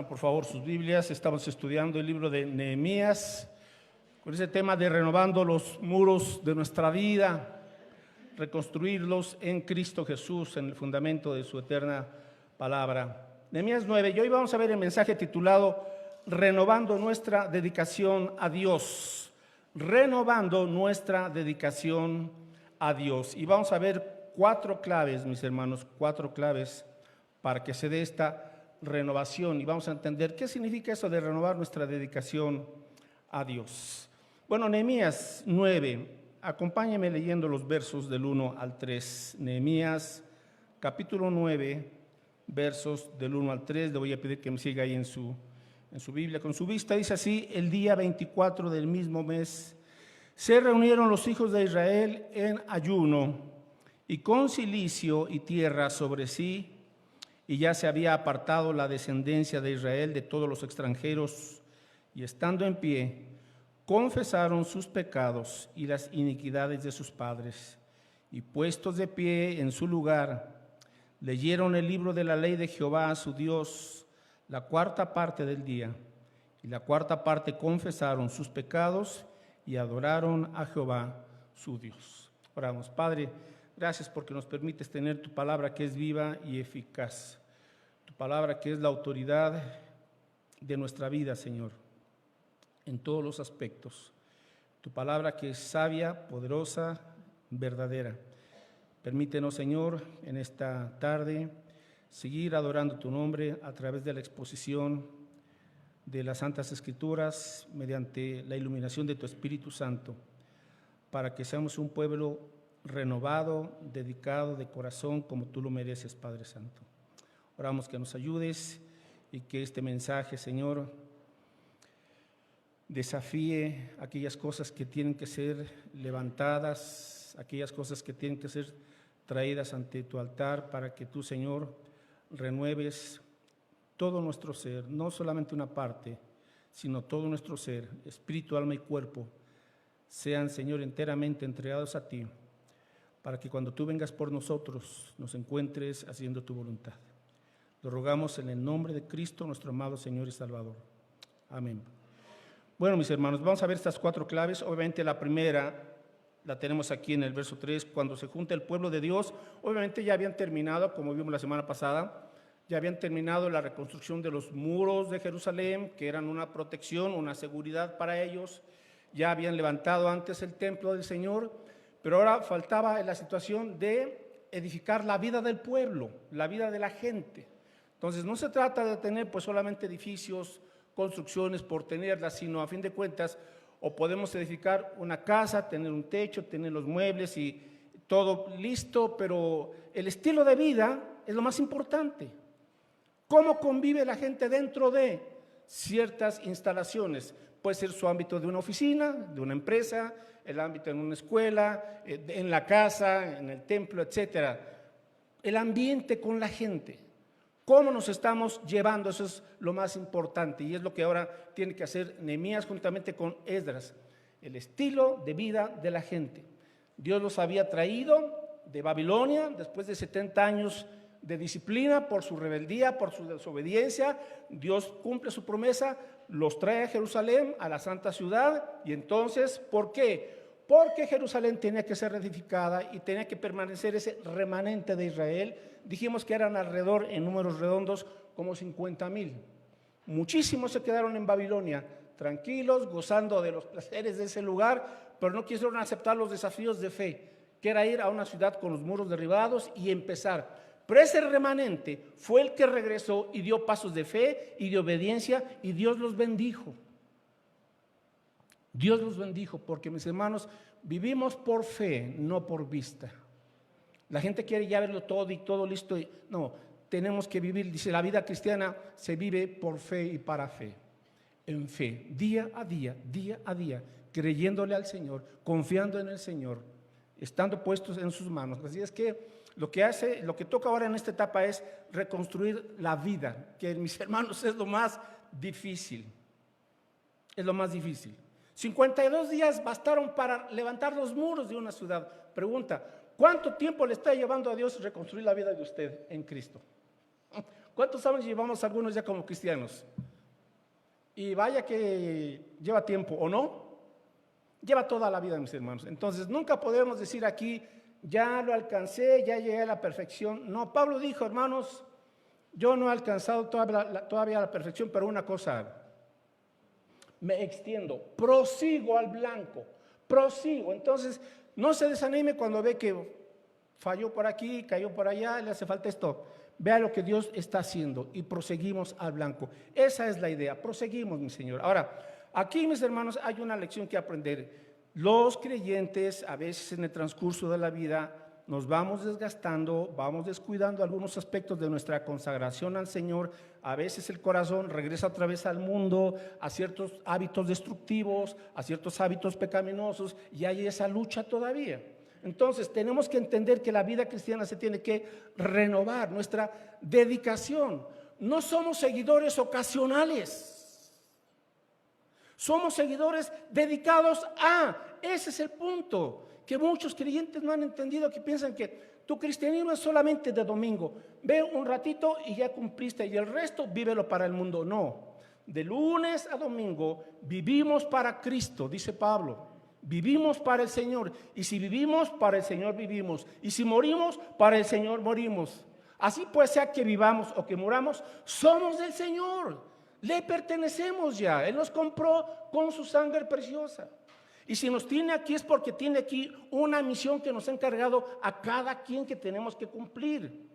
Abran por favor sus Biblias. Estamos estudiando el libro de Nehemías con ese tema de renovando los muros de nuestra vida, reconstruirlos en Cristo Jesús, en el fundamento de su eterna palabra. Nehemías 9, y hoy vamos a ver el mensaje titulado Renovando nuestra dedicación a Dios. Renovando nuestra dedicación a Dios. Y vamos a ver 4 claves, mis hermanos, 4 claves para que se dé esta renovación. Y vamos a entender qué significa eso de renovar nuestra dedicación a Dios. Bueno, Nehemías 9, acompáñenme leyendo los versos del 1 al 3. Nehemías capítulo 9, versos del 1 al 3. Le voy a pedir que me siga ahí en su Biblia con su vista. Dice así: el día 24 del mismo mes se reunieron los hijos de Israel en ayuno y con cilicio y tierra sobre sí, y ya se había apartado la descendencia de Israel de todos los extranjeros, y estando en pie, confesaron sus pecados y las iniquidades de sus padres, y puestos de pie en su lugar, leyeron el libro de la ley de Jehová su Dios la cuarta parte del día, y la cuarta parte confesaron sus pecados y adoraron a Jehová su Dios. Oramos. Padre, gracias porque nos permites tener tu palabra que es viva y eficaz, tu palabra que es la autoridad de nuestra vida, Señor, en todos los aspectos, tu palabra que es sabia, poderosa, verdadera. Permítenos, Señor, en esta tarde seguir adorando tu nombre a través de la exposición de las Santas Escrituras mediante la iluminación de tu Espíritu Santo, para que seamos un pueblo renovado, dedicado de corazón como tú lo mereces, Padre Santo. Oramos que nos ayudes y que este mensaje, Señor, desafíe aquellas cosas que tienen que ser levantadas, aquellas cosas que tienen que ser traídas ante tu altar, para que tú, Señor, renueves todo nuestro ser, no solamente una parte, sino todo nuestro ser, espíritu, alma y cuerpo, sean, Señor, enteramente entregados a ti, para que cuando tú vengas por nosotros nos encuentres haciendo tu voluntad. Lo rogamos en el nombre de Cristo, nuestro amado Señor y Salvador. Amén. Bueno, mis hermanos, vamos a ver estas 4 claves. Obviamente la primera la tenemos aquí en el verso 3, cuando se junta el pueblo de Dios. Obviamente ya habían terminado, como vimos la semana pasada, ya habían terminado la reconstrucción de los muros de Jerusalén, que eran una protección, una seguridad para ellos. Ya habían levantado antes el templo del Señor, pero ahora faltaba la situación de edificar la vida del pueblo, la vida de la gente. Entonces no se trata de tener pues solamente edificios, construcciones por tenerlas, sino a fin de cuentas, o podemos edificar una casa, tener un techo, tener los muebles y todo listo, pero el estilo de vida es lo más importante. ¿Cómo convive la gente dentro de ciertas instalaciones? Puede ser su ámbito de una oficina, de una empresa, el ámbito en una escuela, en la casa, en el templo, etcétera. El ambiente con la gente. ¿Cómo nos estamos llevando? Eso es lo más importante y es lo que ahora tiene que hacer Nehemías juntamente con Esdras. El estilo de vida de la gente. Dios los había traído de Babilonia después de 70 años de disciplina por su rebeldía, por su desobediencia. Dios cumple su promesa, los trae a Jerusalén, a la santa ciudad. Y entonces, ¿por qué? Porque Jerusalén tenía que ser reedificada y tenía que permanecer ese remanente de Israel. Dijimos que eran alrededor, en números redondos, como 50,000. Muchísimos se quedaron en Babilonia, tranquilos, gozando de los placeres de ese lugar, pero no quisieron aceptar los desafíos de fe, que era ir a una ciudad con los muros derribados y empezar. Pero ese remanente fue el que regresó y dio pasos de fe y de obediencia, y Dios los bendijo. Dios los bendijo, porque, mis hermanos, vivimos por fe, no por vista. La gente quiere ya verlo todo y todo listo. No, tenemos que vivir, dice, la vida cristiana se vive por fe y para fe. En fe, día a día, creyéndole al Señor, confiando en el Señor, estando puestos en sus manos. Así es que lo que toca ahora en esta etapa es reconstruir la vida, que, mis hermanos, es lo más difícil. Es lo más difícil. 52 días bastaron para levantar los muros de una ciudad. Pregunta, ¿cuánto tiempo le está llevando a Dios reconstruir la vida de usted en Cristo? ¿Cuántos años llevamos algunos ya como cristianos? Y vaya que lleva tiempo, ¿o no? Lleva toda la vida, mis hermanos. Entonces, nunca podemos decir aquí, ya lo alcancé, ya llegué a la perfección. No, Pablo dijo, hermanos, yo no he alcanzado todavía la perfección, pero una cosa hago. Me extiendo, prosigo al blanco, prosigo. Entonces, no se desanime cuando ve que falló por aquí, cayó por allá, le hace falta esto. Vea lo que Dios está haciendo y proseguimos al blanco. Esa es la idea, proseguimos, mi Señor. Ahora, aquí, mis hermanos, hay una lección que aprender. Los creyentes, a veces en el transcurso de la vida, nos vamos desgastando, vamos descuidando algunos aspectos de nuestra consagración al Señor. A veces el corazón regresa otra vez al mundo, a ciertos hábitos destructivos, a ciertos hábitos pecaminosos, y hay esa lucha todavía. Entonces tenemos que entender que la vida cristiana se tiene que renovar, nuestra dedicación. No somos seguidores ocasionales, somos seguidores dedicados a, ese es el punto, que muchos creyentes no han entendido, que piensan que tu cristianismo es solamente de domingo, ve un ratito y ya cumpliste, y el resto vívelo para el mundo. No, de lunes a domingo vivimos para Cristo, dice Pablo. Vivimos para el Señor, y si vivimos para el Señor vivimos, y si morimos para el Señor morimos. Así pues, sea que vivamos o que muramos, somos del Señor, le pertenecemos ya. Él nos compró con su sangre preciosa, y si nos tiene aquí es porque tiene aquí una misión que nos ha encargado a cada quien que tenemos que cumplir,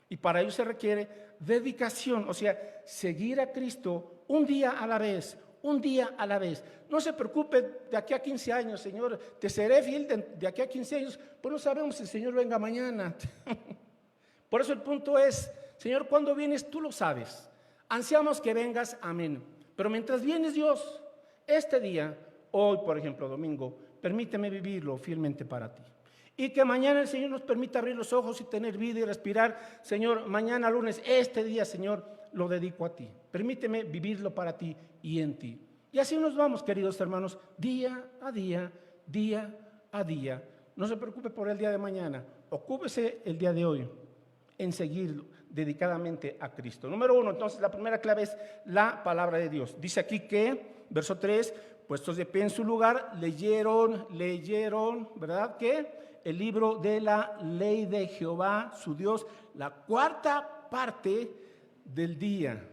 y para ello se requiere dedicación, o sea, seguir a Cristo un día a la vez. Un día a la vez. No se preocupe de aquí a 15 años, Señor, te seré fiel de aquí a 15 años, pues no sabemos si el Señor venga mañana. Por eso el punto es, Señor, ¿cuándo vienes? Tú lo sabes. Ansiamos que vengas, amén. Pero mientras vienes, Dios, este día, hoy por ejemplo, domingo, permíteme vivirlo fielmente para ti. Y que mañana el Señor nos permita abrir los ojos y tener vida y respirar. Señor, mañana lunes, este día, Señor, lo dedico a ti. Permíteme vivirlo para ti y en ti. Y así nos vamos, queridos hermanos, día a día, día a día. No se preocupe por el día de mañana, ocúpese el día de hoy en seguir dedicadamente a Cristo. Número 1, entonces la primera clave es la palabra de Dios. Dice aquí que, verso 3, puestos de pie en su lugar, leyeron, ¿verdad? ¿Qué? El libro de la ley de Jehová, su Dios, la cuarta parte del día.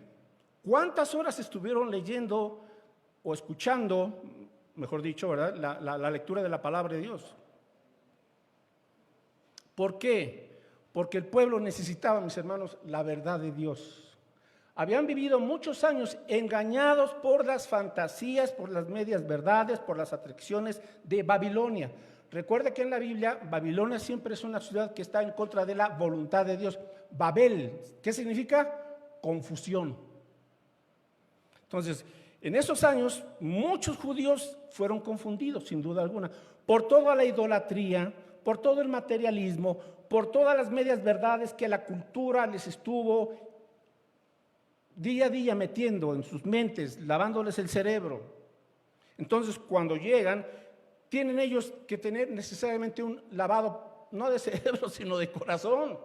¿Cuántas horas estuvieron leyendo o escuchando, mejor dicho, ¿verdad? La lectura de la palabra de Dios? ¿Por qué? Porque el pueblo necesitaba, mis hermanos, la verdad de Dios. Habían vivido muchos años engañados por las fantasías, por las medias verdades, por las atracciones de Babilonia. Recuerda que en la Biblia, Babilonia siempre es una ciudad que está en contra de la voluntad de Dios. Babel, ¿qué significa? Confusión. Entonces, en esos años, muchos judíos fueron confundidos, sin duda alguna, por toda la idolatría, por todo el materialismo, por todas las medias verdades que la cultura les estuvo día a día metiendo en sus mentes, lavándoles el cerebro. Entonces, cuando llegan, tienen ellos que tener necesariamente un lavado, no de cerebro, sino de corazón.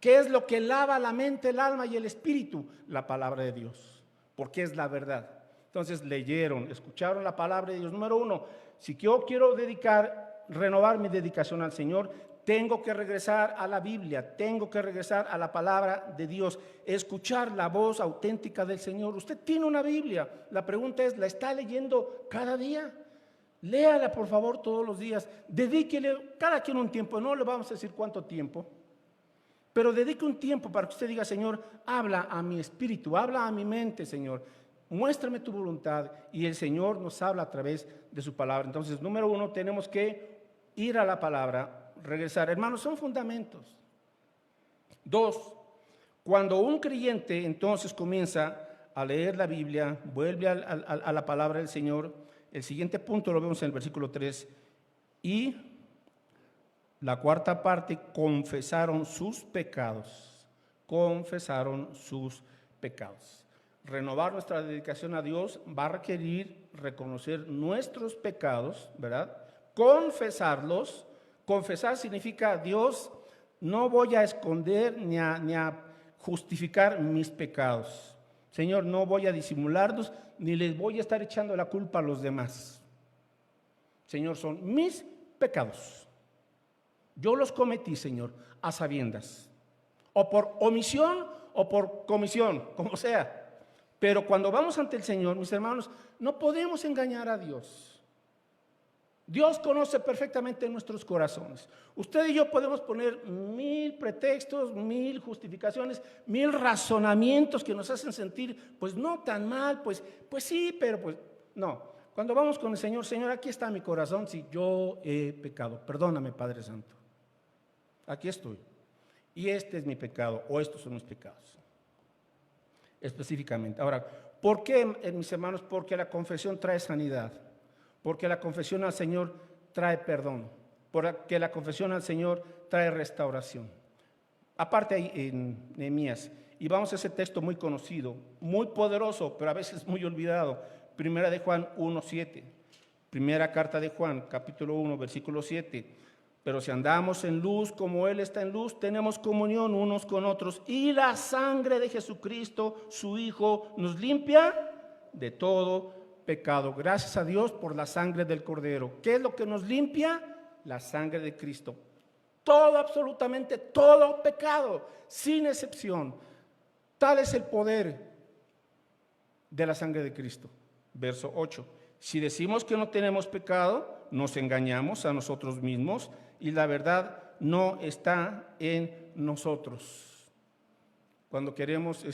¿Qué es lo que lava la mente, el alma y el espíritu? La palabra de Dios, porque es la verdad. Entonces leyeron, escucharon la palabra de Dios. Número 1, si yo quiero renovar mi dedicación al Señor, tengo que regresar a la Biblia, tengo que regresar a la palabra de Dios, escuchar la voz auténtica del Señor. Usted tiene una Biblia, la pregunta es, ¿la está leyendo cada día? Léala por favor todos los días, dedíquele cada quien un tiempo, no le vamos a decir cuánto tiempo, pero dedique un tiempo para que usted diga, Señor, habla a mi espíritu, habla a mi mente, Señor, muéstrame tu voluntad, y el Señor nos habla a través de su palabra. Entonces, número 1, tenemos que ir a la palabra, regresar. Hermanos, son fundamentos. 2, cuando un creyente entonces comienza a leer la Biblia, vuelve a la palabra del Señor, el siguiente punto lo vemos en el versículo 3, y la cuarta parte, confesaron sus pecados, confesaron sus pecados. Renovar nuestra dedicación a Dios va a requerir reconocer nuestros pecados, ¿verdad? Confesarlos. Confesar significa, Dios, no voy a esconder ni a justificar mis pecados. Señor, no voy a disimularlos, ni les voy a estar echando la culpa a los demás. Señor, son mis pecados. Yo los cometí, Señor, a sabiendas, o por omisión o por comisión, como sea. Pero cuando vamos ante el Señor, mis hermanos, no podemos engañar a Dios. Dios conoce perfectamente nuestros corazones. Usted y yo podemos poner 1000 pretextos, 1000 justificaciones, 1000 razonamientos que nos hacen sentir, pues no tan mal, pues sí, pero pues no. Cuando vamos con el Señor, Señor, aquí está mi corazón, si yo he pecado, perdóname, Padre Santo. Aquí estoy. Y este es mi pecado, o estos son mis pecados. Específicamente. Ahora, ¿por qué, mis hermanos? Porque la confesión trae sanidad. Porque la confesión al Señor trae perdón. Porque la confesión al Señor trae restauración. Aparte ahí en Nehemías, y vamos a ese texto muy conocido, muy poderoso, pero a veces muy olvidado. Primera de Juan 1:7. Primera carta de Juan, capítulo 1, versículo 7. Pero si andamos en luz como Él está en luz, tenemos comunión unos con otros. Y la sangre de Jesucristo, su Hijo, nos limpia de todo pecado. Gracias a Dios por la sangre del Cordero. ¿Qué es lo que nos limpia? La sangre de Cristo. Todo, absolutamente todo pecado, sin excepción. Tal es el poder de la sangre de Cristo. Verso 8. Si decimos que no tenemos pecado, nos engañamos a nosotros mismos y la verdad no está en nosotros. Cuando queremos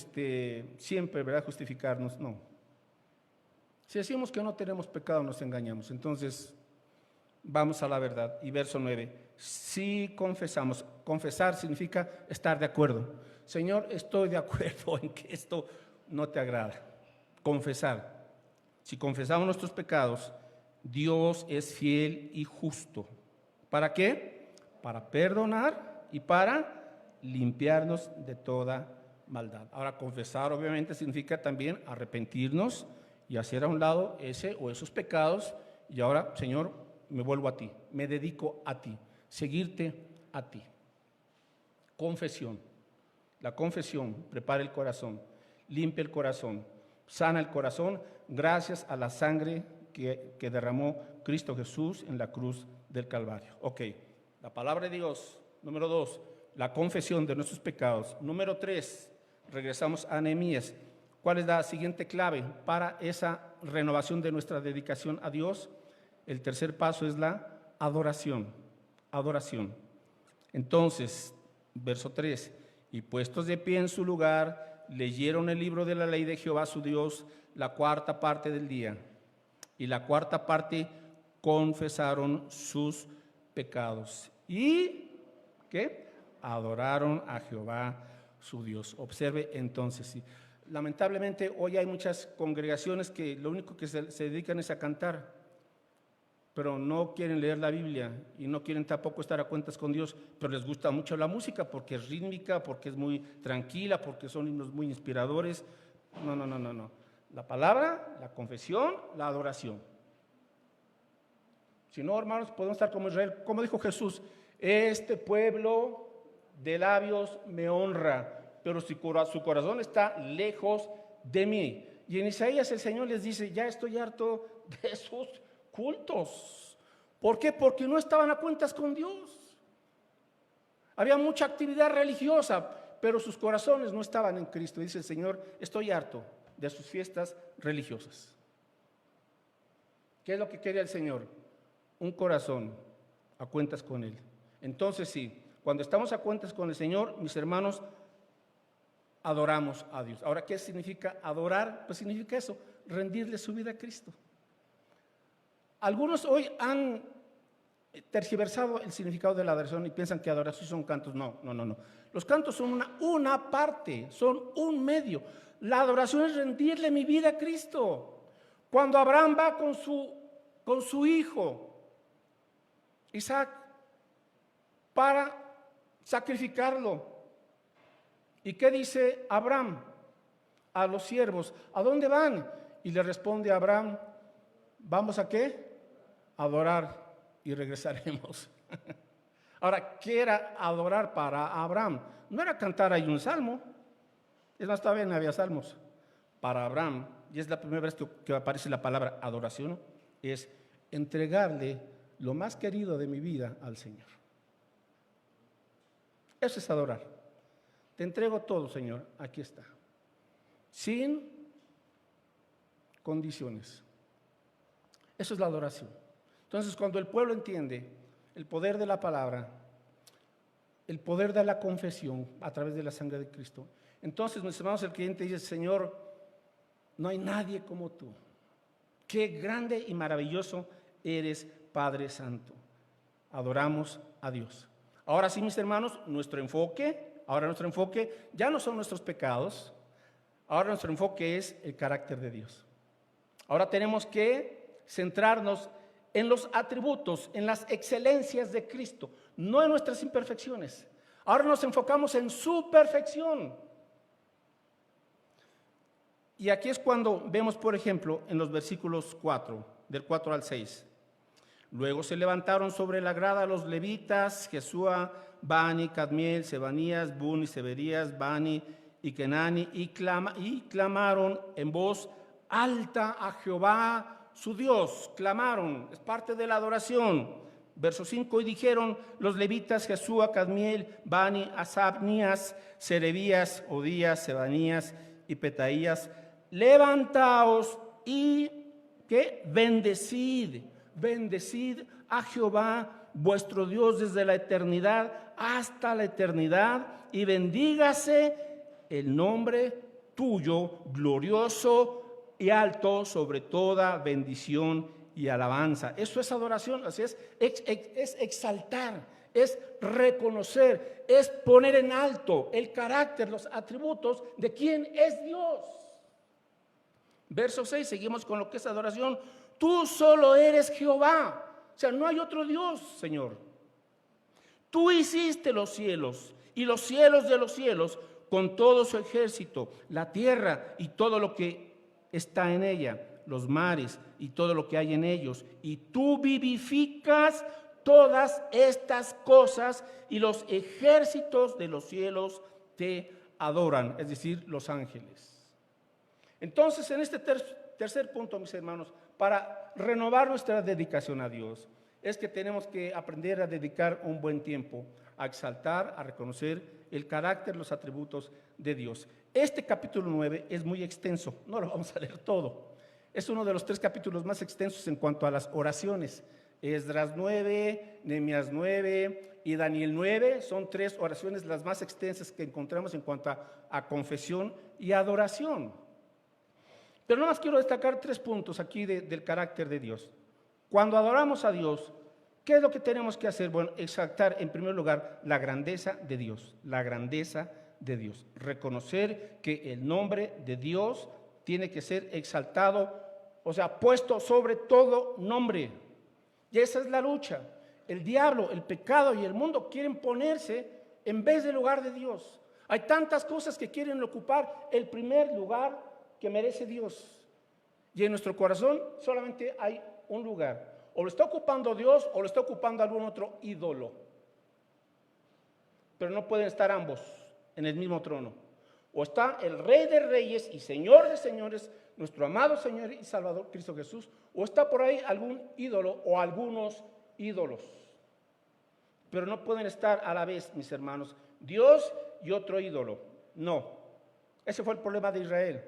siempre, ¿verdad?, justificarnos, no. Si decimos que no tenemos pecado, nos engañamos. Entonces, vamos a la verdad. Y verso 9, si confesamos, confesar significa estar de acuerdo. Señor, estoy de acuerdo en que esto no te agrada. Confesar. Si confesamos nuestros pecados, Dios es fiel y justo. ¿Para qué? Para perdonar y para limpiarnos de toda maldad. Ahora, confesar obviamente significa también arrepentirnos y hacer a un lado ese o esos pecados. Y ahora, Señor, me vuelvo a ti, me dedico a ti, seguirte a ti. Confesión. La confesión prepara el corazón, limpia el corazón, sana el corazón gracias a la sangre que derramó Cristo Jesús en la cruz del Calvario. Ok, la palabra de Dios. Número 2, la confesión de nuestros pecados. Número 3, regresamos a Nehemías. ¿Cuál es la siguiente clave para esa renovación de nuestra dedicación a Dios? El tercer paso es la adoración. Adoración. Entonces, verso 3, y puestos de pie en su lugar, leyeron el libro de la ley de Jehová su Dios, la cuarta parte del día. Y la cuarta parte confesaron sus pecados. ¿Y qué? Adoraron a Jehová su Dios. Observe entonces, sí. Lamentablemente hoy hay muchas congregaciones que lo único que se dedican es a cantar, pero no quieren leer la Biblia y no quieren tampoco estar a cuentas con Dios, pero les gusta mucho la música porque es rítmica, porque es muy tranquila, porque son himnos muy inspiradores. No. La palabra, la confesión, la adoración. Si no, hermanos, podemos estar como Israel, como dijo Jesús: este pueblo de labios me honra, pero su corazón está lejos de mí. Y en Isaías el Señor les dice: ya estoy harto de esos cultos. ¿Por qué? Porque no estaban a cuentas con Dios. Había mucha actividad religiosa, pero sus corazones no estaban en Cristo. Dice el Señor: estoy harto de sus fiestas religiosas. ¿Qué es lo que quería el Señor? Un corazón a cuentas con Él. Entonces sí, cuando estamos a cuentas con el Señor, mis hermanos, adoramos a Dios. Ahora, ¿qué significa adorar? Pues significa eso, rendirle su vida a Cristo. Algunos hoy han tergiversado el significado de la adoración y piensan que adoración son cantos. No. Los cantos son una parte, son un medio. La adoración es rendirle mi vida a Cristo. Cuando Abraham va con su hijo Isaac para sacrificarlo, ¿y qué dice Abraham a los siervos? ¿A dónde van? Y le responde Abraham: ¿vamos a qué? A adorar y regresaremos. Ahora, ¿qué era adorar para Abraham? No era cantar ahí un salmo, Es más, todavía no había salmos. Para Abraham, y es la primera vez que aparece la palabra adoración, es entregarle lo más querido de mi vida al Señor. Eso es adorar. Te entrego todo, Señor, aquí está. Sin condiciones. Eso es la adoración. Entonces, cuando el pueblo entiende el poder de la palabra, el poder de la confesión a través de la sangre de Cristo, entonces, mis hermanos, el creyente dice: Señor, no hay nadie como tú. Qué grande y maravilloso eres, Padre Santo. Adoramos a Dios. Ahora sí, mis hermanos, nuestro enfoque ya no son nuestros pecados. Ahora nuestro enfoque es el carácter de Dios. Ahora tenemos que centrarnos en los atributos, en las excelencias de Cristo, no en nuestras imperfecciones. Ahora nos enfocamos en su perfección. Y aquí es cuando vemos, por ejemplo, en los versículos 4, del 4 al 6. Luego se levantaron sobre la grada los levitas, Jesúa, Bani, Cadmiel, Sebanías, Buni, Severías, Bani y Kenani, y clamaron en voz alta a Jehová su Dios. Clamaron, es parte de la adoración. Verso 5: y dijeron los levitas Jesúa, Cadmiel, Bani, Asabnías, Serebías, Odías, Sebanías y Petaías: levantaos y ¿qué? Bendecid a Jehová vuestro Dios desde la eternidad hasta la eternidad, y bendígase el nombre tuyo, glorioso y alto sobre toda bendición y alabanza. Eso es adoración, así es exaltar, es reconocer, es poner en alto el carácter, los atributos de quien es Dios. Verso 6, seguimos con lo que es adoración. Tú solo eres Jehová, o sea, no hay otro Dios, Señor. Tú hiciste los cielos y los cielos de los cielos con todo su ejército, la tierra y todo lo que está en ella, los mares y todo lo que hay en ellos. Y tú vivificas todas estas cosas, y los ejércitos de los cielos te adoran, es decir, los ángeles. Entonces, en este tercer punto, mis hermanos, para renovar nuestra dedicación a Dios, es que tenemos que aprender a dedicar un buen tiempo a exaltar, a reconocer el carácter, los atributos de Dios. Este capítulo 9 es muy extenso, no lo vamos a leer todo. Es uno de los 3 capítulos más extensos en cuanto a las oraciones. Esdras 9, Nehemías 9 y Daniel 9 son 3 oraciones las más extensas que encontramos en cuanto a confesión y adoración. Pero nada más quiero destacar 3 puntos aquí del carácter de Dios. Cuando adoramos a Dios, ¿qué es lo que tenemos que hacer? Bueno, exaltar en primer lugar la grandeza de Dios, la grandeza de Dios. Reconocer que el nombre de Dios tiene que ser exaltado, o sea, puesto sobre todo nombre. Y esa es la lucha. El diablo, el pecado y el mundo quieren ponerse en vez del lugar de Dios. Hay tantas cosas que quieren ocupar el primer lugar que merece Dios. Y en nuestro corazón solamente hay un lugar. O lo está ocupando Dios o lo está ocupando algún otro ídolo. Pero no pueden estar ambos en el mismo trono. O está el Rey de Reyes y Señor de Señores, nuestro amado Señor y Salvador Cristo Jesús, o está por ahí algún ídolo o algunos ídolos. Pero no pueden estar a la vez, mis hermanos, Dios y otro ídolo. No. Ese fue el problema de Israel.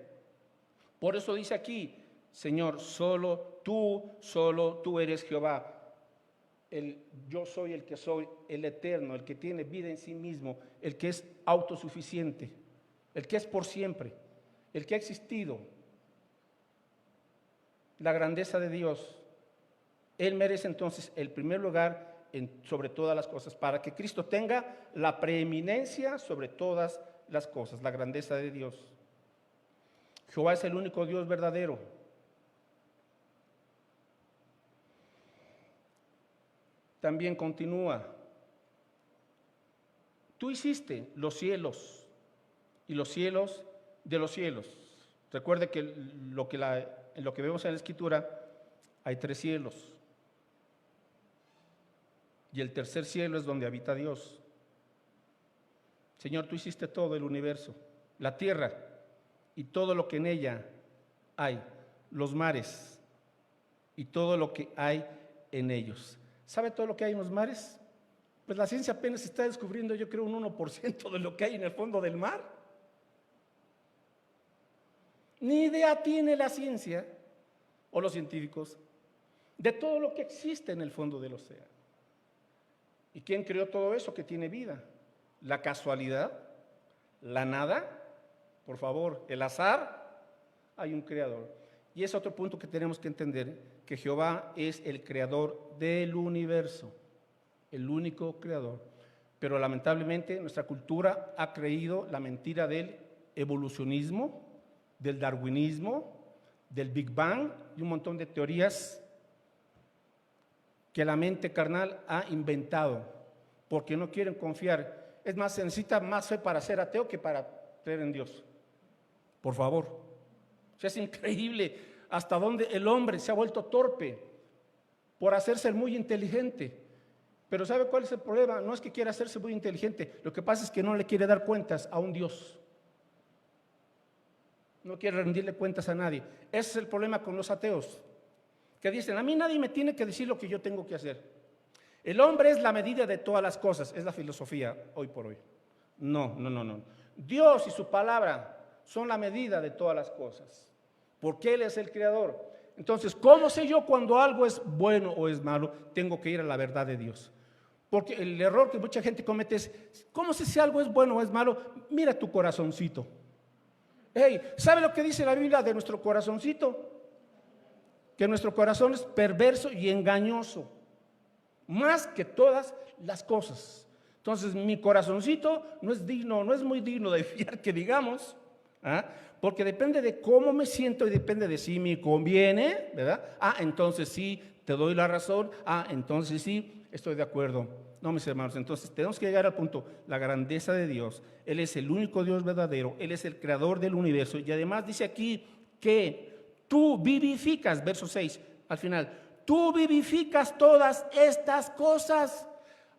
Por eso dice aquí: Señor, solo tú eres Jehová. Yo soy el que soy, el eterno, el que tiene vida en sí mismo, el que es autosuficiente, el que es por siempre, el que ha existido. La grandeza de Dios. Él merece entonces el primer lugar sobre todas las cosas, para que Cristo tenga la preeminencia sobre todas las cosas, la grandeza de Dios. Jehová es el único Dios verdadero. También continúa: tú hiciste los cielos y los cielos de los cielos. Recuerde que en lo que vemos en la Escritura hay 3 cielos. Y el tercer cielo es donde habita Dios. Señor, tú hiciste todo el universo. la tierra y todo lo que en ella hay, los mares y todo lo que hay en ellos. ¿Sabe todo lo que hay en los mares? Pues la ciencia apenas está descubriendo, yo creo, un 1% de lo que hay en el fondo del mar. Ni idea tiene la ciencia o los científicos de todo lo que existe en el fondo del océano. ¿Y quién creó todo eso que tiene vida? ¿La casualidad? ¿La nada? Por favor, ¿el azar? Hay un creador. Y es otro punto que tenemos que entender, que Jehová es el creador del universo, el único creador. Pero lamentablemente nuestra cultura ha creído la mentira del evolucionismo, del darwinismo, del Big Bang y un montón de teorías que la mente carnal ha inventado, porque no quieren confiar. Es más, se necesita más fe para ser ateo que para creer en Dios. Por favor. O sea, es increíble hasta dónde el hombre se ha vuelto torpe por hacerse muy inteligente. Pero ¿sabe cuál es el problema? No es que quiera hacerse muy inteligente, lo que pasa es que no le quiere dar cuentas a un Dios. No quiere rendirle cuentas a nadie. Ese es el problema con los ateos, que dicen, a mí nadie me tiene que decir lo que yo tengo que hacer. El hombre es la medida de todas las cosas, es la filosofía hoy por hoy. No. Dios y su palabra son la medida de todas las cosas, porque Él es el creador. Entonces, ¿cómo sé yo cuando algo es bueno o es malo? Tengo que ir a la verdad de Dios. Porque el error que mucha gente comete es, ¿cómo sé si algo es bueno o es malo? Mira tu corazoncito. Hey, ¿sabe lo que dice la Biblia de nuestro corazoncito? Que nuestro corazón es perverso y engañoso, más que todas las cosas. Entonces, mi corazoncito no es digno, no es muy digno de fiar, que digamos, porque depende de cómo me siento y depende de si me conviene, ¿verdad? Entonces sí, te doy la razón, entonces sí, estoy de acuerdo. No, mis hermanos, entonces tenemos que llegar al punto, la grandeza de Dios. Él es el único Dios verdadero, Él es el creador del universo, y además dice aquí que tú vivificas, verso 6, al final, tú vivificas todas estas cosas.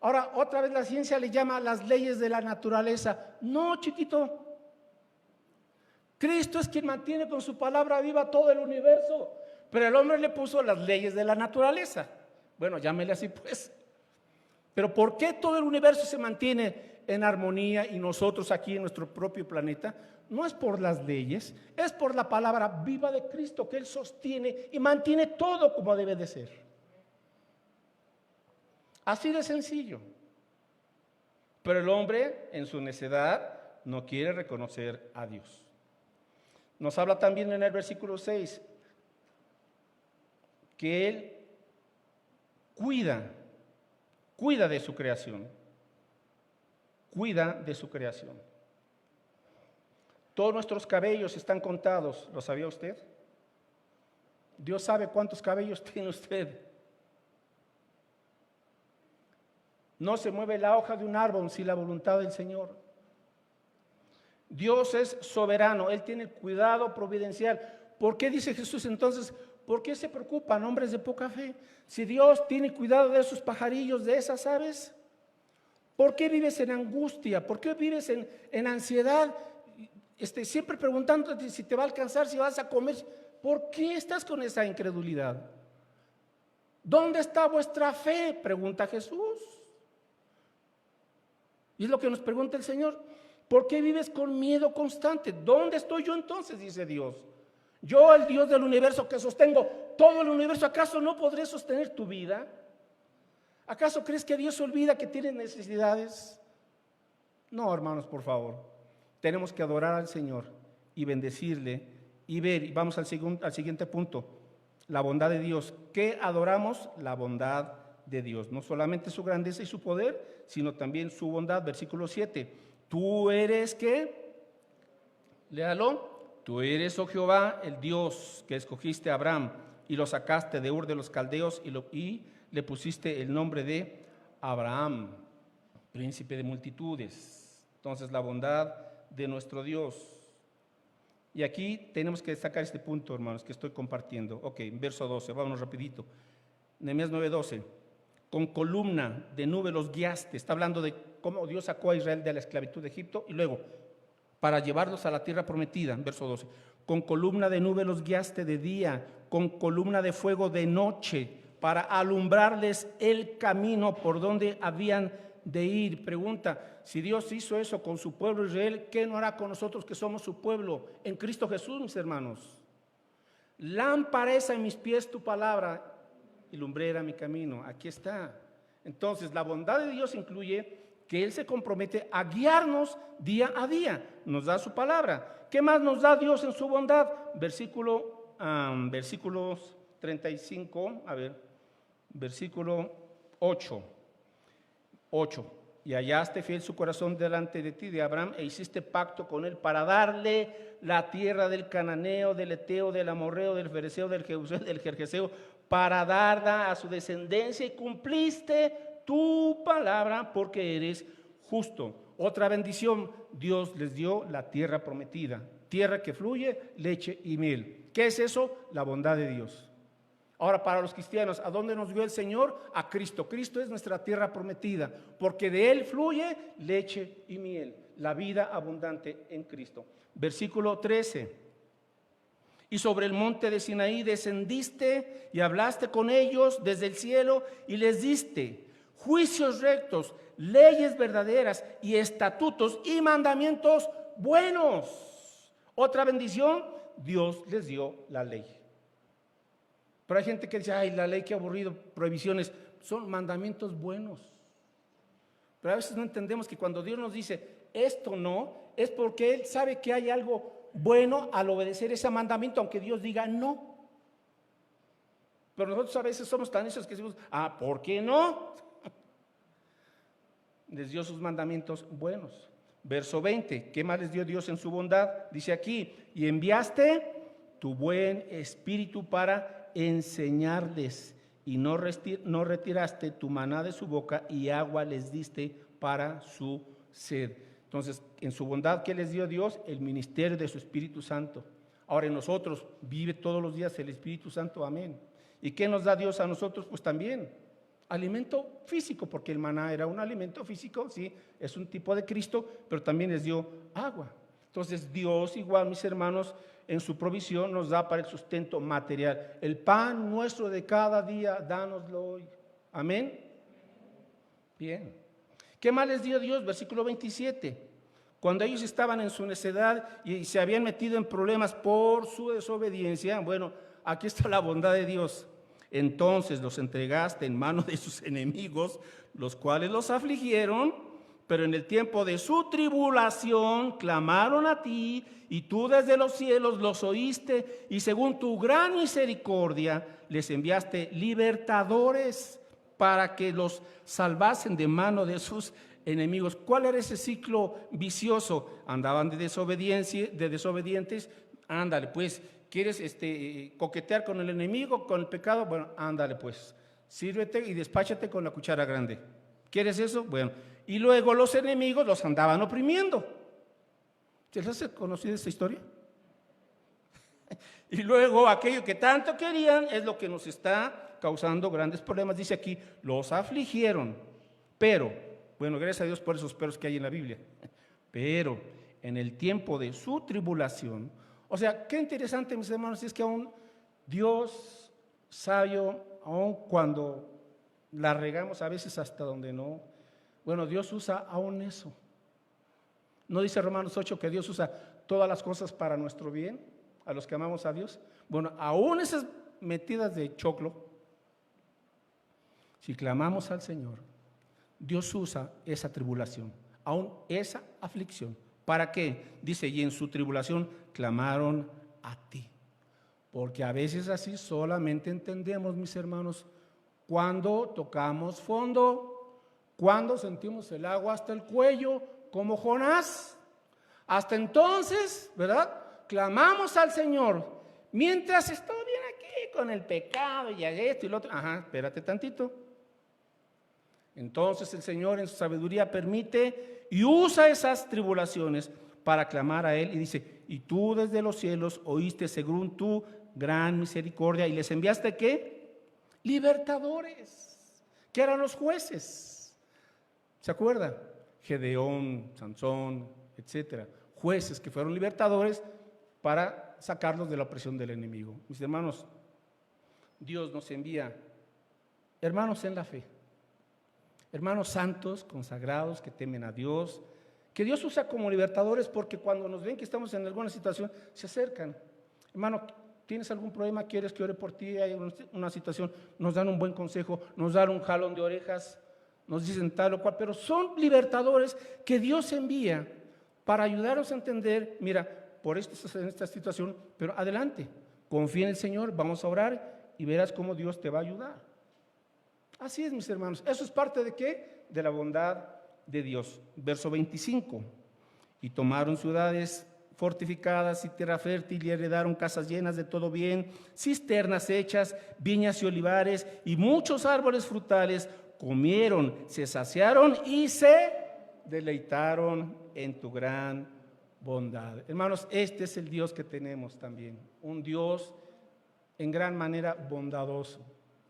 Ahora, otra vez la ciencia le llama las leyes de la naturaleza. No, chiquito. Cristo es quien mantiene con su palabra viva todo el universo, pero el hombre le puso las leyes de la naturaleza. Bueno, llámele así pues. Pero ¿por qué todo el universo se mantiene en armonía y nosotros aquí en nuestro propio planeta? No es por las leyes, es por la palabra viva de Cristo que Él sostiene y mantiene todo como debe de ser. Así de sencillo. Pero el hombre en su necedad no quiere reconocer a Dios. Nos habla también en el versículo 6 que Él cuida de su creación, cuida de su creación. Todos nuestros cabellos están contados, ¿lo sabía usted? Dios sabe cuántos cabellos tiene usted. No se mueve la hoja de un árbol sin la voluntad del Señor. Dios es soberano, Él tiene cuidado providencial. ¿Por qué dice Jesús entonces? ¿Por qué se preocupan hombres de poca fe? Si Dios tiene cuidado de esos pajarillos, de esas aves, ¿por qué vives en angustia? ¿Por qué vives en ansiedad? Siempre preguntándote si te va a alcanzar, si vas a comer. ¿Por qué estás con esa incredulidad? ¿Dónde está vuestra fe? Pregunta Jesús. Y es lo que nos pregunta el Señor. ¿Por qué vives con miedo constante? ¿Dónde estoy yo entonces? Dice Dios. Yo, el Dios del universo que sostengo todo el universo, ¿acaso no podré sostener tu vida? ¿Acaso crees que Dios se olvida que tienes necesidades? No, hermanos, por favor. Tenemos que adorar al Señor y bendecirle y ver. Y vamos al siguiente punto. La bondad de Dios. ¿Qué adoramos? La bondad de Dios. No solamente su grandeza y su poder, sino también su bondad. Versículo 7. Tú eres, ¿qué? Léalo. Tú eres, oh Jehová, el Dios que escogiste a Abraham y lo sacaste de Ur de los Caldeos y le pusiste el nombre de Abraham, príncipe de multitudes. Entonces, la bondad de nuestro Dios. Y aquí tenemos que destacar este punto, hermanos, que estoy compartiendo. Ok, verso 12, vámonos rapidito. Nehemías 9:12. Con columna de nube los guiaste. Está hablando de cómo Dios sacó a Israel de la esclavitud de Egipto. Y luego, para llevarlos a la tierra prometida. Verso 12. Con columna de nube los guiaste de día, con columna de fuego de noche, para alumbrarles el camino por donde habían de ir. Pregunta, si Dios hizo eso con su pueblo Israel, ¿qué no hará con nosotros que somos su pueblo en Cristo Jesús, mis hermanos? Lámpara es a mis pies tu palabra y lumbrera mi camino. Aquí está. Entonces, la bondad de Dios incluye que Él se compromete a guiarnos día a día. Nos da su palabra. ¿Qué más nos da Dios en su bondad? Versículos 35, versículo 8. Y hallaste fiel su corazón delante de ti, de Abraham, e hiciste pacto con él para darle la tierra del cananeo, del eteo, del amorreo, del fereceo, del jebuseo, del gergeseo, para darla a su descendencia, y cumpliste tu palabra porque eres justo. Otra bendición, Dios les dio la tierra prometida, tierra que fluye leche y miel. ¿Qué es eso? La bondad de Dios. Ahora, para los cristianos, ¿a dónde nos dio el Señor? A Cristo. Cristo es nuestra tierra prometida, porque de Él fluye leche y miel, la vida abundante en Cristo. Versículo 13. Y sobre el monte de Sinaí descendiste y hablaste con ellos desde el cielo y les diste juicios rectos, leyes verdaderas y estatutos y mandamientos buenos. Otra bendición, Dios les dio la ley. Pero hay gente que dice, ay, la ley, qué aburrido, prohibiciones. Son mandamientos buenos. Pero a veces no entendemos que cuando Dios nos dice, esto no, es porque Él sabe que hay algo bueno al obedecer ese mandamiento, aunque Dios diga no. Pero nosotros a veces somos tan necios que decimos, ¿por qué no? Les dio sus mandamientos buenos. Verso 20, ¿qué más les dio Dios en su bondad? Dice aquí, y enviaste tu buen espíritu para enseñarles, y no retiraste tu maná de su boca, y agua les diste para su sed. Entonces, en su bondad, ¿qué les dio Dios? El ministerio de su Espíritu Santo. Ahora en nosotros vive todos los días el Espíritu Santo, amén. ¿Y qué nos da Dios a nosotros? Pues también alimento físico, porque el maná era un alimento físico, sí, es un tipo de Cristo, pero también les dio agua. Entonces Dios, igual, mis hermanos, en su provisión nos da para el sustento material. El pan nuestro de cada día, dánoslo hoy. Amén. Bien. ¿Qué más les dio Dios? Versículo 27. Cuando ellos estaban en su necedad y se habían metido en problemas por su desobediencia, bueno, aquí está la bondad de Dios. Entonces los entregaste en manos de sus enemigos, los cuales los afligieron, pero en el tiempo de su tribulación clamaron a ti, y tú desde los cielos los oíste, y según tu gran misericordia les enviaste libertadores para que los salvasen de mano de sus enemigos. ¿Cuál era ese ciclo vicioso? Andaban de desobedientes. Ándale, pues, ¿quieres coquetear con el enemigo, con el pecado? Bueno, ándale, pues, sírvete y despáchate con la cuchara grande. ¿Quieres eso? Bueno, y luego los enemigos los andaban oprimiendo. ¿Se les hace conocida esta historia? Y luego aquello que tanto querían es lo que nos está causando grandes problemas. Dice aquí, los afligieron, pero, bueno, gracias a Dios por esos peros que hay en la Biblia, pero en el tiempo de su tribulación. O sea, qué interesante, mis hermanos, es que aún Dios sabio, aún cuando la regamos a veces hasta donde no, bueno, Dios usa aún eso. ¿No dice Romanos 8 que Dios usa todas las cosas para nuestro bien, a los que amamos a Dios? Bueno, aún esas metidas de choclo, si clamamos al Señor, Dios usa esa tribulación, aún esa aflicción. ¿Para qué? Dice, y en su tribulación clamaron a ti. Porque a veces así solamente entendemos, mis hermanos, cuando tocamos fondo, cuando sentimos el agua hasta el cuello, como Jonás. Hasta entonces, ¿verdad? Clamamos al Señor. Mientras estoy bien aquí con el pecado y esto y lo otro. Espérate tantito. Entonces el Señor en su sabiduría permite y usa esas tribulaciones para clamar a Él. Y dice, y tú desde los cielos oíste según tu gran misericordia. ¿Y les enviaste qué? Libertadores, que eran los jueces. ¿Se acuerdan? Gedeón, Sansón, etcétera. jueces que fueron libertadores para sacarlos de la opresión del enemigo. Mis hermanos, Dios nos envía hermanos en la fe, hermanos santos, consagrados, que temen a Dios, que Dios usa como libertadores, porque cuando nos ven que estamos en alguna situación, se acercan. Hermano, ¿tienes algún problema? ¿Quieres que ore por ti? Hay una situación, nos dan un buen consejo, nos dan un jalón de orejas, nos dicen tal o cual, pero son libertadores que Dios envía para ayudarnos a entender, mira, por esto estás en esta situación, pero adelante, confía en el Señor, vamos a orar y verás cómo Dios te va a ayudar. Así es, mis hermanos. ¿Eso es parte de qué? De la bondad de Dios. Verso 25. Y tomaron ciudades fortificadas y tierra fértil y heredaron casas llenas de todo bien, cisternas hechas, viñas y olivares y muchos árboles frutales. Comieron, se saciaron y se deleitaron en tu gran bondad. Hermanos, este es el Dios que tenemos también. Un Dios en gran manera bondadoso.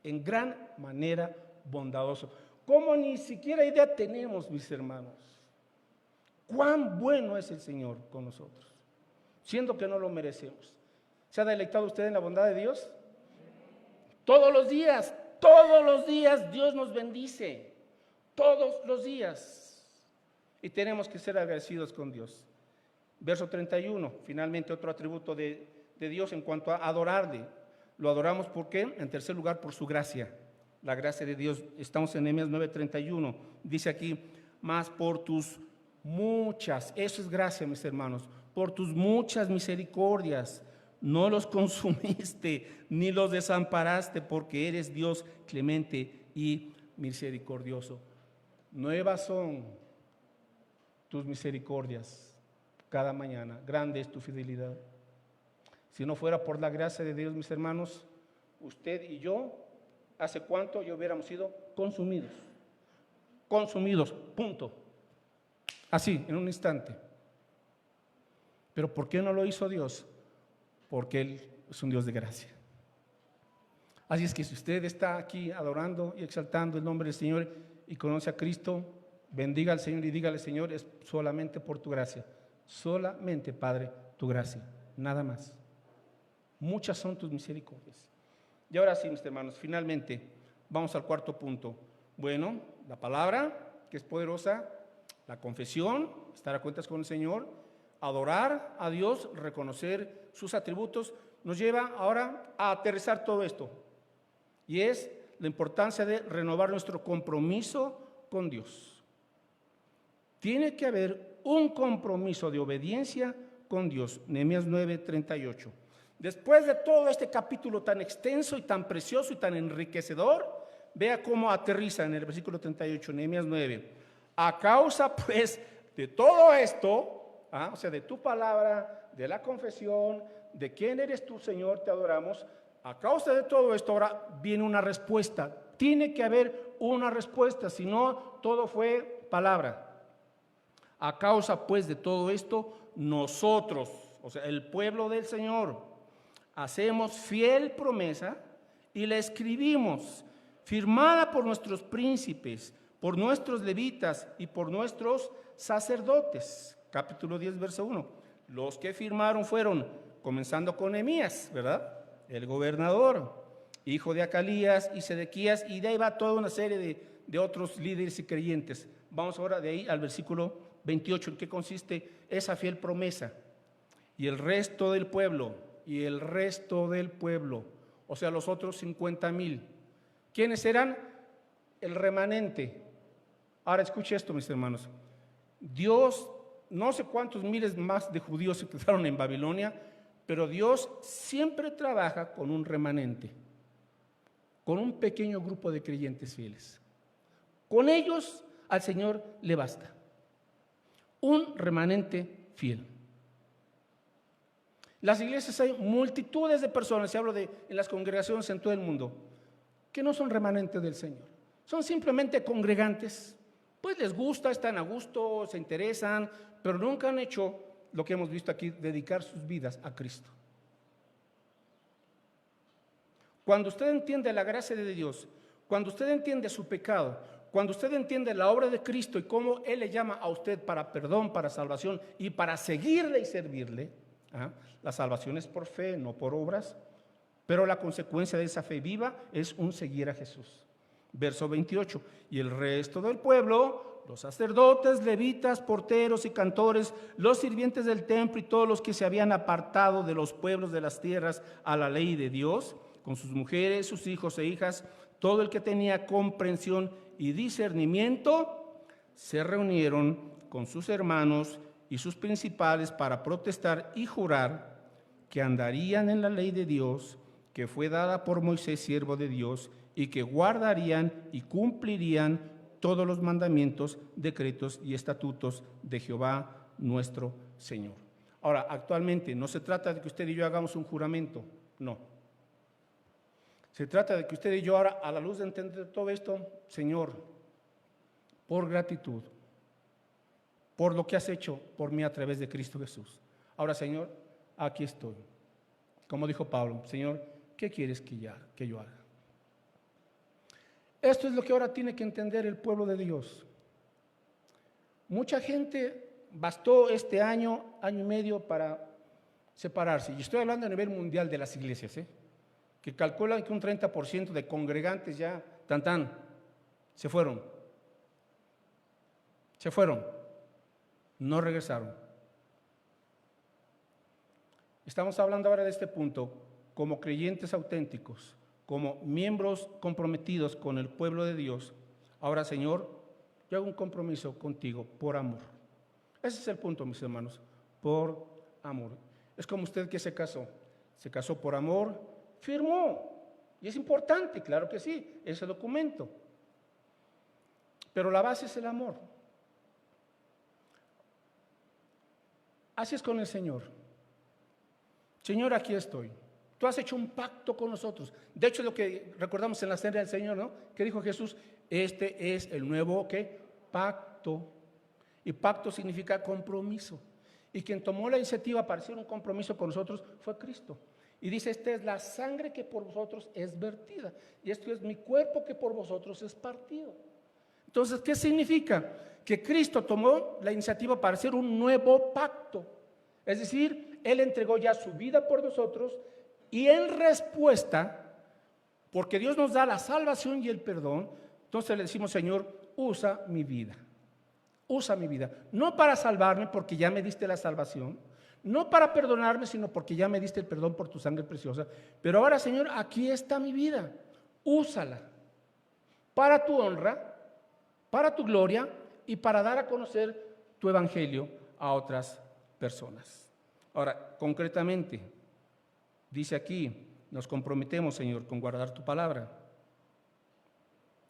En gran manera bondadoso. Como ni siquiera idea tenemos, mis hermanos, cuán bueno es el Señor con nosotros, siendo que no lo merecemos. ¿Se ha deleitado usted en la bondad de Dios? Todos los días Dios nos bendice, todos los días. Y tenemos que ser agradecidos con Dios. Verso 31, finalmente otro atributo de Dios en cuanto a adorarle. Lo adoramos, ¿por qué? En tercer lugar, por su gracia. La gracia de Dios. Estamos en Nehemías 9:31. Dice aquí, mas por tus muchas, eso es gracia, mis hermanos, por tus muchas misericordias, no los consumiste, ni los desamparaste, porque eres Dios clemente y misericordioso. Nuevas son tus misericordias cada mañana. Grande es tu fidelidad. Si no fuera por la gracia de Dios, mis hermanos, usted y yo, ¿hace cuánto ya hubiéramos sido consumidos? Consumidos, punto. Así, en un instante. ¿Pero por qué no lo hizo Dios? Porque Él es un Dios de gracia. Así es que si usted está aquí adorando y exaltando el nombre del Señor y conoce a Cristo, bendiga al Señor y dígale, Señor, es solamente por tu gracia. Solamente, Padre, tu gracia, nada más. Muchas son tus misericordias. Y ahora sí, mis hermanos, finalmente vamos al cuarto punto. Bueno, la palabra, que es poderosa, la confesión, estar a cuentas con el Señor, adorar a Dios, reconocer sus atributos, nos lleva ahora a aterrizar todo esto. Y es la importancia de renovar nuestro compromiso con Dios. Tiene que haber un compromiso de obediencia con Dios. Nehemías 9:38. Después de todo este capítulo tan extenso y tan precioso y tan enriquecedor, vea cómo aterriza en el versículo 38, Nehemías 9. A causa pues de todo esto, o sea, de tu palabra, de la confesión, de quién eres tú, Señor, te adoramos. A causa de todo esto ahora viene una respuesta. Tiene que haber una respuesta, si no todo fue palabra. A causa pues de todo esto, nosotros, o sea, el pueblo del Señor, hacemos fiel promesa y la escribimos, firmada por nuestros príncipes, por nuestros levitas y por nuestros sacerdotes. Capítulo 10, verso 1. Los que firmaron fueron, comenzando con Nehemías, ¿verdad? El gobernador, hijo de Acalías y Sedequías, y de ahí va toda una serie de otros líderes y creyentes. Vamos ahora de ahí al versículo 28, ¿en qué consiste esa fiel promesa? Y el resto del pueblo, o sea, los otros 50,000. ¿Quiénes eran? El remanente. Ahora escuche esto, mis hermanos. Dios, no sé cuántos miles más de judíos se quedaron en Babilonia, pero Dios siempre trabaja con un remanente, con un pequeño grupo de creyentes fieles. Con ellos al Señor le basta. Un remanente fiel. Las iglesias hay multitudes de personas, se habla de en las congregaciones en todo el mundo, que no son remanentes del Señor. Son simplemente congregantes. Pues les gusta, están a gusto, se interesan, pero nunca han hecho lo que hemos visto aquí, dedicar sus vidas a Cristo. Cuando usted entiende la gracia de Dios, cuando usted entiende su pecado, cuando usted entiende la obra de Cristo y cómo Él le llama a usted para perdón, para salvación y para seguirle y servirle, la salvación es por fe, no por obras, pero la consecuencia de esa fe viva es un seguir a Jesús. Verso 28, y el resto del pueblo, los sacerdotes, levitas, porteros y cantores, los sirvientes del templo y todos los que se habían apartado de los pueblos de las tierras a la ley de Dios, con sus mujeres, sus hijos e hijas, todo el que tenía comprensión y discernimiento, se reunieron con sus hermanos y sus principales para protestar y jurar que andarían en la ley de Dios, que fue dada por Moisés, siervo de Dios, y que guardarían y cumplirían todos los mandamientos, decretos y estatutos de Jehová nuestro Señor. Ahora, actualmente no se trata de que usted y yo hagamos un juramento, no. Se trata de que usted y yo ahora, a la luz de entender todo esto, Señor, por gratitud, por lo que has hecho por mí a través de Cristo Jesús. Ahora, Señor, aquí estoy. Como dijo Pablo, Señor, ¿qué quieres que yo haga? Esto es lo que ahora tiene que entender el pueblo de Dios. Mucha gente bastó este año y medio para separarse. Y estoy hablando a nivel mundial de las iglesias, que calculan que un 30% de congregantes ya, se fueron. No regresaron. Estamos hablando ahora de este punto como creyentes auténticos, como miembros comprometidos con el pueblo de Dios. Ahora, Señor, yo hago un compromiso contigo por amor. Ese es el punto, mis hermanos, por amor. Es como usted que se casó por amor, firmó, y es importante, claro que sí, ese documento. Pero la base es el amor. Así es con el Señor. Señor, aquí estoy. Tú has hecho un pacto con nosotros. De hecho, lo que recordamos en la cena del Señor, ¿no? Que dijo Jesús, este es el nuevo, ¿qué? Pacto. Y pacto significa compromiso. Y quien tomó la iniciativa para hacer un compromiso con nosotros fue Cristo. Y dice, esta es la sangre que por vosotros es vertida. Y esto es mi cuerpo que por vosotros es partido. Entonces, ¿qué significa? Que Cristo tomó la iniciativa para hacer un nuevo pacto. Es decir, Él entregó ya su vida por nosotros. Y en respuesta, porque Dios nos da la salvación y el perdón, entonces le decimos, Señor, usa mi vida. Usa mi vida. No para salvarme porque ya me diste la salvación, no para perdonarme, sino porque ya me diste el perdón por tu sangre preciosa. Pero ahora, Señor, aquí está mi vida. Úsala para tu honra, para tu gloria y para dar a conocer tu evangelio a otras personas. Ahora, concretamente, dice aquí, nos comprometemos, Señor, con guardar tu palabra.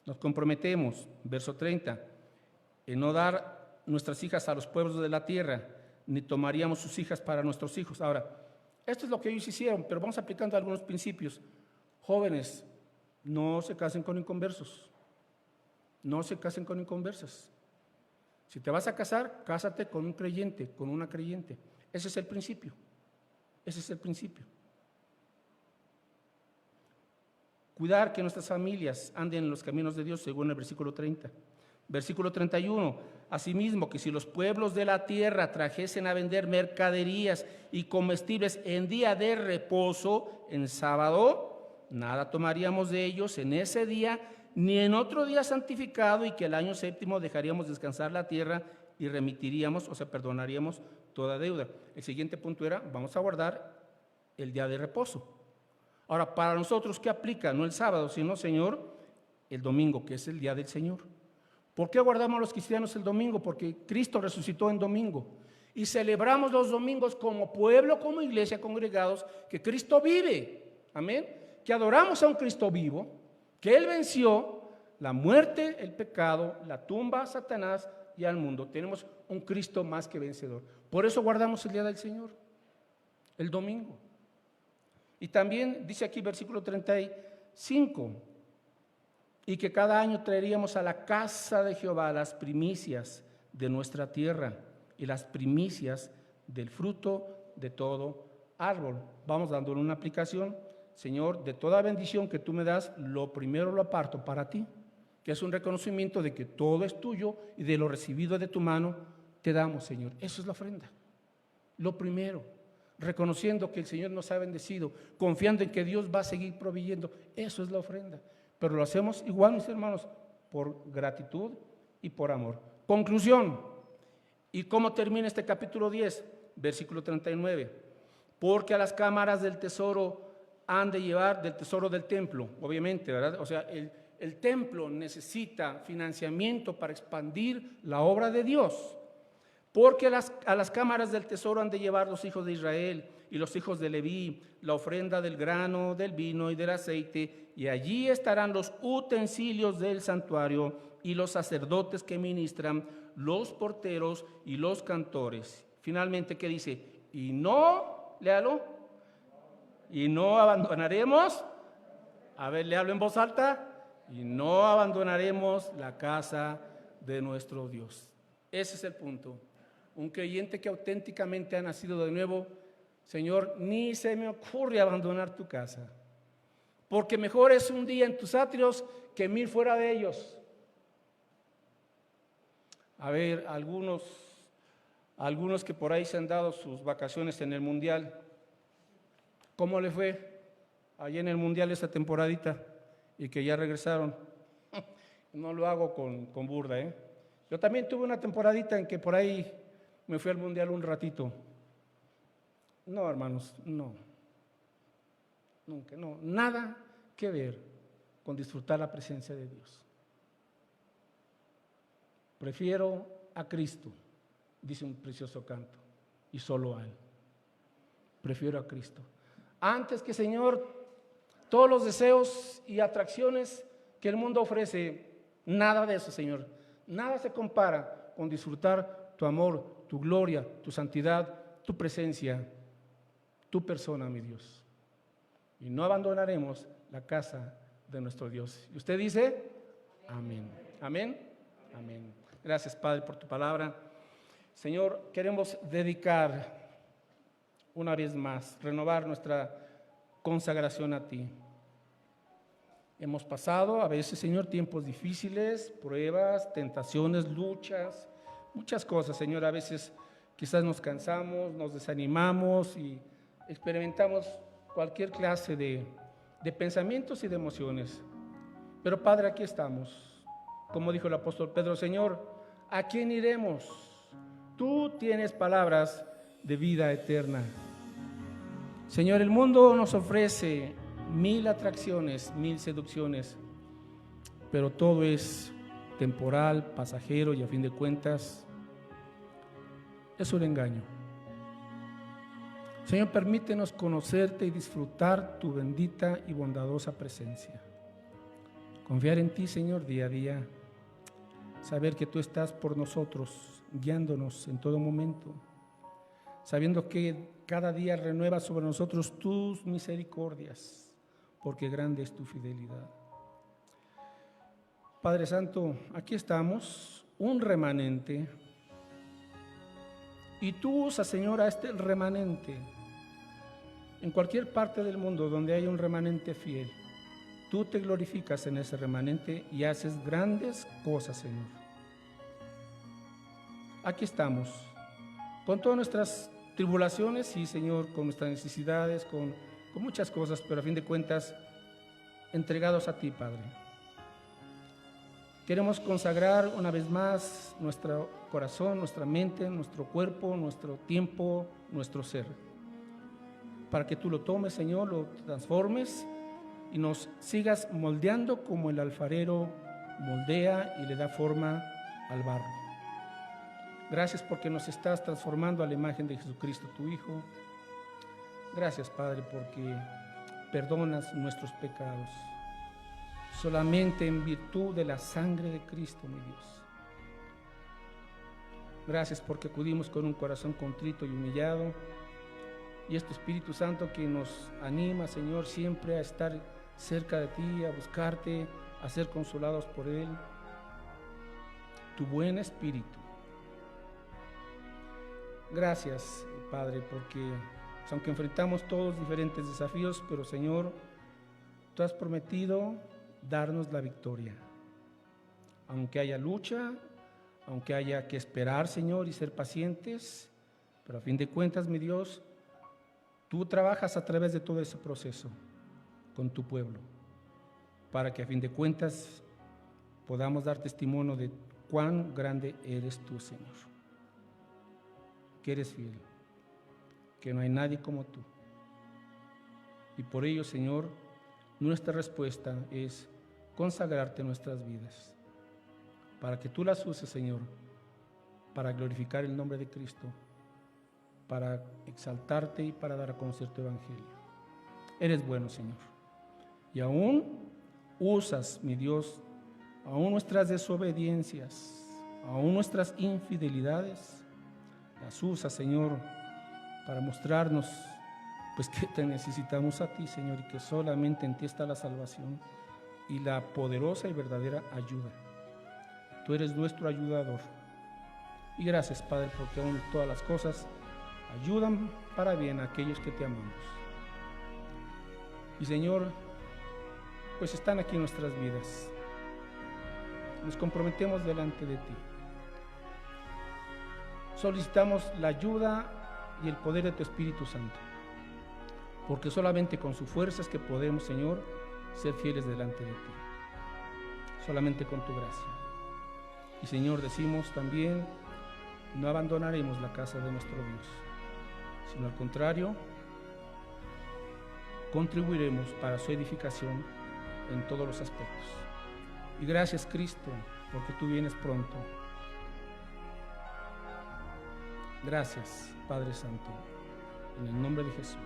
Nos comprometemos, verso 30, en no dar nuestras hijas a los pueblos de la tierra, ni tomaríamos sus hijas para nuestros hijos. Ahora, esto es lo que ellos hicieron, pero vamos aplicando algunos principios. Jóvenes, no se casen con inconversos. No se casen con inconversas. Si te vas a casar, cásate con un creyente, con una creyente. Ese es el principio. Ese es el principio. Cuidar que nuestras familias anden en los caminos de Dios, según el versículo 30. Versículo 31. Asimismo, que si los pueblos de la tierra trajesen a vender mercaderías y comestibles en día de reposo, en sábado, nada tomaríamos de ellos en ese día, ni en otro día santificado, y que el año séptimo dejaríamos descansar la tierra y remitiríamos, o sea, perdonaríamos toda deuda. El siguiente punto era, vamos a guardar el día de reposo. Ahora, para nosotros, ¿qué aplica? No el sábado, sino, Señor, el domingo, que es el día del Señor. ¿Por qué guardamos los cristianos el domingo? Porque Cristo resucitó en domingo. Y celebramos los domingos como pueblo, como iglesia, congregados, que Cristo vive. Amén. Que adoramos a un Cristo vivo, que Él venció la muerte, el pecado, la tumba, Satanás y al mundo. Tenemos un Cristo más que vencedor. Por eso guardamos el día del Señor, el domingo. Y también dice aquí versículo 35, y que cada año traeríamos a la casa de Jehová las primicias de nuestra tierra y las primicias del fruto de todo árbol. Vamos dándole una aplicación. Señor, de toda bendición que tú me das, lo primero lo aparto para ti. que es un reconocimiento de que todo es tuyo y de lo recibido de tu mano te damos, Señor. Eso es la ofrenda. Lo primero, reconociendo que el Señor nos ha bendecido, confiando en que Dios va a seguir proveyendo. Eso es la ofrenda. Pero lo hacemos igual, mis hermanos, por gratitud y por amor. Conclusión. ¿Y cómo termina este capítulo 10? Versículo 39. Porque a las cámaras del tesoro han de llevar, del tesoro del templo, obviamente, ¿verdad? O sea, el templo necesita financiamiento para expandir la obra de Dios. Porque a las cámaras del tesoro han de llevar los hijos de Israel y los hijos de Leví la ofrenda del grano, del vino y del aceite, y allí estarán los utensilios del santuario y los sacerdotes que ministran, los porteros y los cantores. Finalmente, ¿qué dice? Y no, léalo, y no abandonaremos, a ver, léalo en voz alta, y no abandonaremos la casa de nuestro Dios. Ese es el punto. Un creyente que auténticamente ha nacido de nuevo, Señor, ni se me ocurre abandonar tu casa, porque mejor es un día en tus atrios que 1000 fuera de ellos. A ver, algunos que por ahí se han dado sus vacaciones en el Mundial, ¿cómo le fue allá en el Mundial esa temporadita? Y que ya regresaron. No lo hago con burla, ¿eh? Yo también tuve una temporadita en que por ahí me fui al Mundial un ratito. No, hermanos, no. Nunca, no. Nada que ver con disfrutar la presencia de Dios. Prefiero a Cristo, dice un precioso canto, y solo a Él. Prefiero a Cristo. Antes que, Señor, todos los deseos y atracciones que el mundo ofrece, nada de eso, Señor. Nada se compara con disfrutar tu amor, tu gloria, tu santidad, tu presencia, tu persona, mi Dios. Y no abandonaremos la casa de nuestro Dios. ¿Y usted dice? Amén. Amén. Amén. Gracias, Padre, por tu palabra. Señor, queremos dedicar una vez más, renovar nuestra consagración a ti. Hemos pasado a veces, Señor, tiempos difíciles, pruebas, tentaciones, luchas, muchas cosas, Señor. A veces quizás nos cansamos, nos desanimamos y experimentamos cualquier clase de pensamientos y de emociones. Pero, Padre, aquí estamos. Como dijo el apóstol Pedro, Señor, ¿a quién iremos? Tú tienes palabras de vida eterna. Señor, el mundo nos ofrece 1000 atracciones, 1000 seducciones, pero todo es temporal, pasajero y a fin de cuentas es un engaño. Señor, permítenos conocerte y disfrutar tu bendita y bondadosa presencia. Confiar en ti, Señor, día a día. Saber que tú estás por nosotros, guiándonos en todo momento. Sabiendo que cada día renuevas sobre nosotros tus misericordias, porque grande es tu fidelidad. Padre Santo, aquí estamos, un remanente. Y tú usas, Señor, a este remanente. En cualquier parte del mundo donde haya un remanente fiel, tú te glorificas en ese remanente y haces grandes cosas, Señor. Aquí estamos, con todas nuestras tribulaciones, sí, Señor, con nuestras necesidades, con muchas cosas, pero a fin de cuentas, entregados a ti, Padre. Queremos consagrar una vez más nuestro corazón, nuestra mente, nuestro cuerpo, nuestro tiempo, nuestro ser, para que tú lo tomes, Señor, lo transformes y nos sigas moldeando como el alfarero moldea y le da forma al barro. Gracias porque nos estás transformando a la imagen de Jesucristo, tu Hijo. Gracias, Padre, porque perdonas nuestros pecados. Solamente en virtud de la sangre de Cristo, mi Dios. Gracias porque acudimos con un corazón contrito y humillado. Y este Espíritu Santo que nos anima, Señor, siempre a estar cerca de ti, a buscarte, a ser consolados por Él. Tu buen Espíritu. Gracias, Padre, porque aunque enfrentamos todos diferentes desafíos, pero Señor, tú has prometido darnos la victoria. aunque haya lucha, aunque haya que esperar, Señor, y ser pacientes, pero a fin de cuentas, mi Dios, tú trabajas a través de todo ese proceso con tu pueblo, para que a fin de cuentas podamos dar testimonio de cuán grande eres tú, Señor, que eres fiel, que no hay nadie como tú. Y por ello, Señor, nuestra respuesta es consagrarte nuestras vidas, para que tú las uses, Señor, para glorificar el nombre de Cristo, para exaltarte y para dar a conocer tu evangelio. Eres bueno, Señor, y aún usas, mi Dios, aún nuestras desobediencias, aún nuestras infidelidades, las usas, Señor, para mostrarnos pues que te necesitamos a ti, Señor, y que solamente en ti está la salvación y la poderosa y verdadera ayuda. Tú eres nuestro ayudador. Y gracias, Padre, porque aún todas las cosas ayudan para bien a aquellos que te amamos. Y Señor, pues están aquí nuestras vidas. Nos comprometemos delante de ti. Solicitamos la ayuda y el poder de tu Espíritu Santo, porque solamente con su fuerza es que podemos, Señor, ser fieles delante de ti. Solamente con tu gracia. Y Señor, decimos también, no abandonaremos la casa de nuestro Dios, sino al contrario, contribuiremos para su edificación en todos los aspectos. Y gracias, Cristo, porque tú vienes pronto. Gracias, Padre Santo, en el nombre de Jesús.